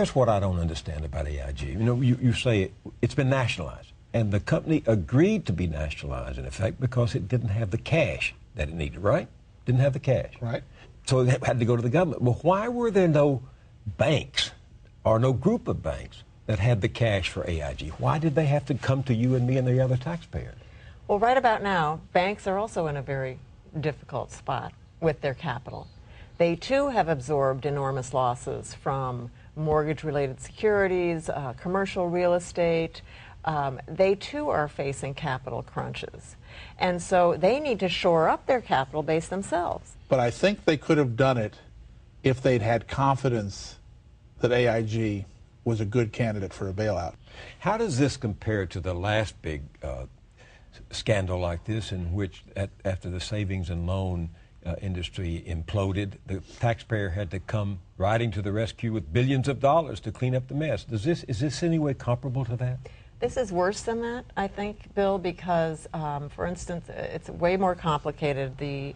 Here's what I don't understand about AIG. You know, you say it's been nationalized, and the company agreed to be nationalized, in effect, because it didn't have the cash that it needed, right? Didn't have the cash. Right. So it had to go to the government. Well, why were there no banks or no group of banks that had the cash for AIG? Why did they have to come to you and me and the other taxpayers? Well, right about now, banks are also in a very difficult spot with their capital. They, too, have absorbed enormous losses from mortgage-related securities, commercial real estate. They, too, are facing capital crunches. And so they need to shore up their capital base themselves. But I think they could have done it if they'd had confidence that AIG was a good candidate for a bailout. How does this compare to the last big scandal like this, in which after the savings and loan industry imploded, the taxpayer had to come riding to the rescue with billions of dollars to clean up the mess? Is this any way comparable to that? This is worse than that, I think, Bill, because, for instance, it's way more complicated. The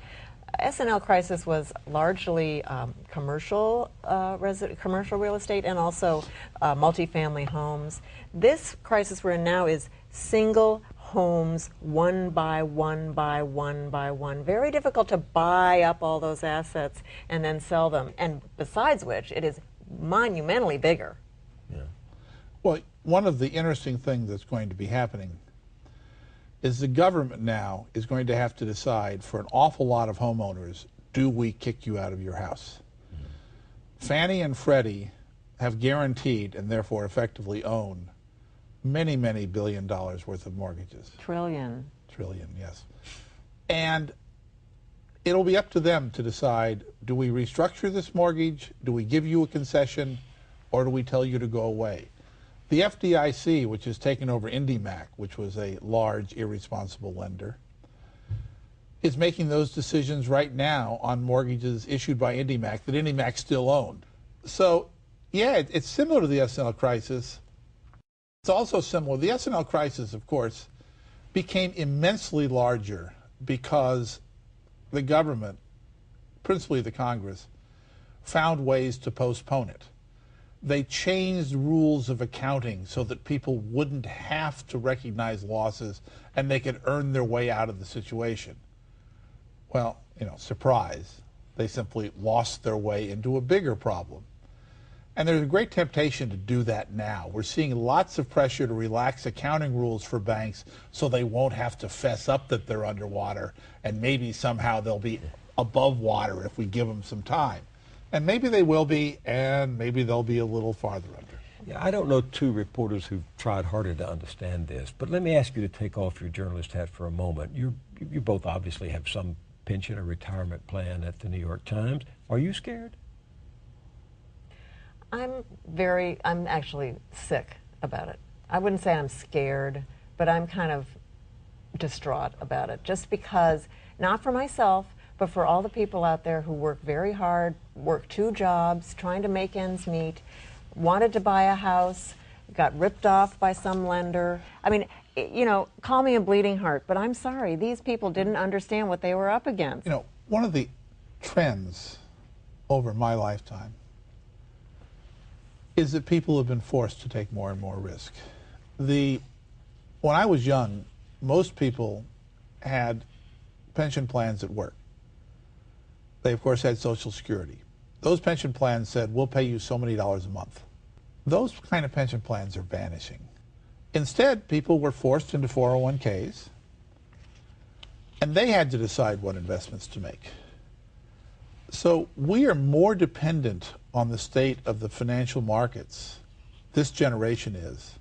S&L crisis was largely commercial real estate and also multifamily homes. This crisis we're in now is single homes, one by one by one by one. Very difficult to buy up all those assets and then sell them. And besides which, it is monumentally bigger. Yeah. Well, one of the interesting things that's going to be happening is the government now is going to have to decide for an awful lot of homeowners, do we kick you out of your house? Mm-hmm. Fannie and Freddie have guaranteed and therefore effectively own many, many $1 billion worth of mortgages. Trillion, yes. And it'll be up to them to decide, do we restructure this mortgage, do we give you a concession, or do we tell you to go away? The FDIC, which has taken over IndyMac, which was a large, irresponsible lender, is making those decisions right now on mortgages issued by IndyMac that IndyMac still owned. So, yeah, it's similar to the S&L crisis. It's also similar. The S&L crisis, of course, became immensely larger because the government, principally the Congress, found ways to postpone it. They changed rules of accounting so that people wouldn't have to recognize losses and they could earn their way out of the situation. Well, surprise, they simply lost their way into a bigger problem. And there's a great temptation to do that now. We're seeing lots of pressure to relax accounting rules for banks so they won't have to fess up that they're underwater, and maybe somehow they'll be above water if we give them some time. And maybe they will be, and maybe they'll be a little farther under. Yeah, I don't know two reporters who've tried harder to understand this, but let me ask you to take off your journalist hat for a moment. You both obviously have some pension or retirement plan at the New York Times. Are you scared? I'm actually sick about it. I wouldn't say I'm scared, but I'm kind of distraught about it, just because, not for myself, but for all the people out there who work very hard, work 2 jobs, trying to make ends meet, wanted to buy a house, got ripped off by some lender. I mean, call me a bleeding heart, but I'm sorry, these people didn't understand what they were up against. One of the trends over my lifetime is that people have been forced to take more and more risk. When I was young, most people had pension plans at work. They, of course, had Social Security. Those pension plans said, we'll pay you so many dollars a month. Those kind of pension plans are vanishing. Instead, people were forced into 401ks, and they had to decide what investments to make. So we are more dependent on the state of the financial markets, this generation is,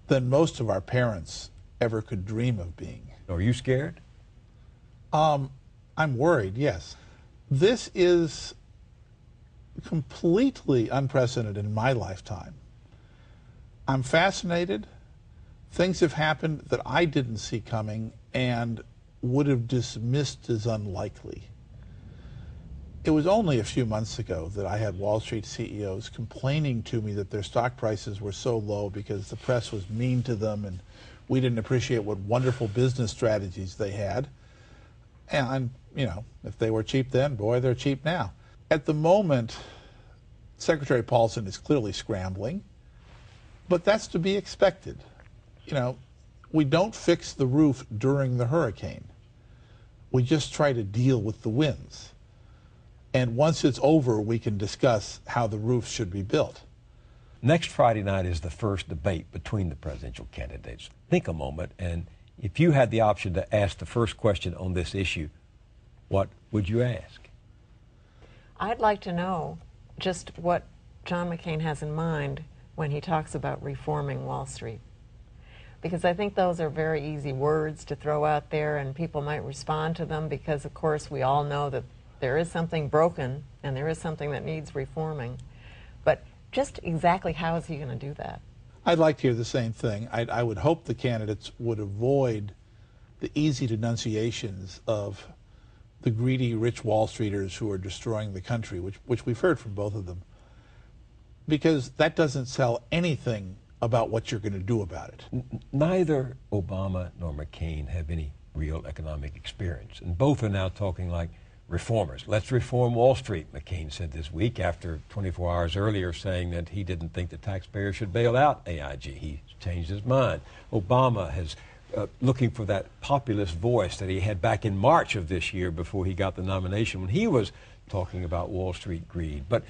than most of our parents ever could dream of being. Are you scared? I'm worried, yes. This is completely unprecedented in my lifetime. I'm fascinated. Things have happened that I didn't see coming and would have dismissed as unlikely. It was only a few months ago that I had Wall Street CEOs complaining to me that their stock prices were so low because the press was mean to them and we didn't appreciate what wonderful business strategies they had. And, if they were cheap then, boy, they're cheap now. At the moment, Secretary Paulson is clearly scrambling, but that's to be expected. You know, we don't fix the roof during the hurricane. We just try to deal with the winds. And once it's over, we can discuss how the roof should be built. Next Friday night is the first debate between the presidential candidates. Think a moment, and if you had the option to ask the first question on this issue, what would you ask? I'd like to know just what John McCain has in mind when he talks about reforming Wall Street. Because I think those are very easy words to throw out there, and people might respond to them because, of course, we all know that there is something broken and there is something that needs reforming. But just exactly how is he going to do that? I'd like to hear the same thing. I would hope the candidates would avoid the easy denunciations of the greedy, rich Wall Streeters who are destroying the country, which we've heard from both of them, because that doesn't sell anything about what you're going to do about it. Neither Obama nor McCain have any real economic experience, and both are now talking like reformers. Let's reform Wall Street, McCain said this week after 24 hours earlier saying that he didn't think the taxpayers should bail out AIG. He changed his mind. Obama has looking for that populist voice that he had back in March of this year before he got the nomination when he was talking about Wall Street greed. But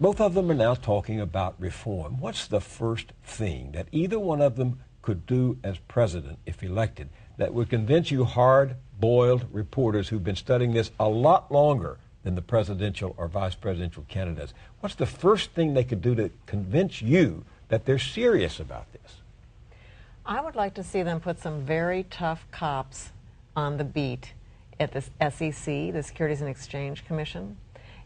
both of them are now talking about reform. What's the first thing that either one of them could do as president, if elected, that would convince you hard-boiled reporters who've been studying this a lot longer than the presidential or vice presidential candidates? What's the first thing they could do to convince you that they're serious about this? I would like to see them put some very tough cops on the beat at the SEC, the Securities and Exchange Commission,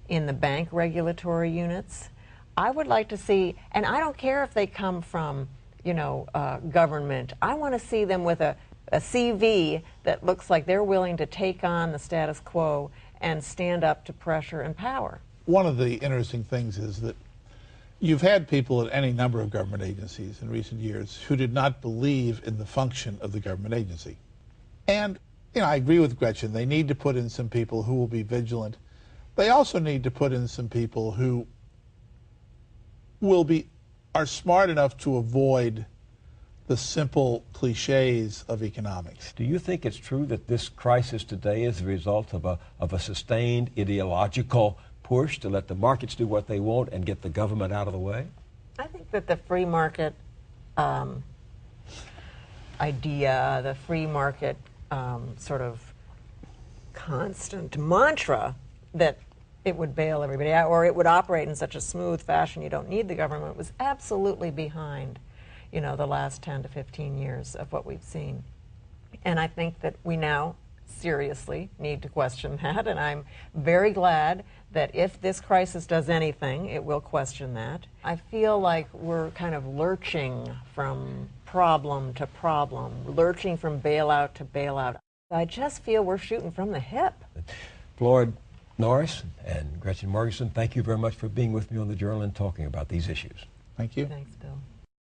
in the bank regulatory units. I would like to see, and I don't care if they come from, government. I want to see them with a CV that looks like they're willing to take on the status quo and stand up to pressure and power. One of the interesting things is that you've had people at any number of government agencies in recent years who did not believe in the function of the government agency. And, I agree with Gretchen. They need to put in some people who will be vigilant. They also need to put in some people who are smart enough to avoid the simple cliches of economics. Do you think it's true that this crisis today is the result of a sustained ideological push to let the markets do what they want and get the government out of the way? I think that the free market idea, the free market sort of constant mantra that it would bail everybody out or it would operate in such a smooth fashion you don't need the government was absolutely behind, the last 10 to 15 years of what we've seen. And I think that we now seriously need to question that, and I'm very glad that if this crisis does anything, it will question that. I feel like we're kind of lurching from problem to problem, lurching from bailout to bailout. I just feel we're shooting from the hip. Floyd, Norris, and Gretchen Morgenson, thank you very much for being with me on the Journal and talking about these issues. Thank you. Thanks, Bill.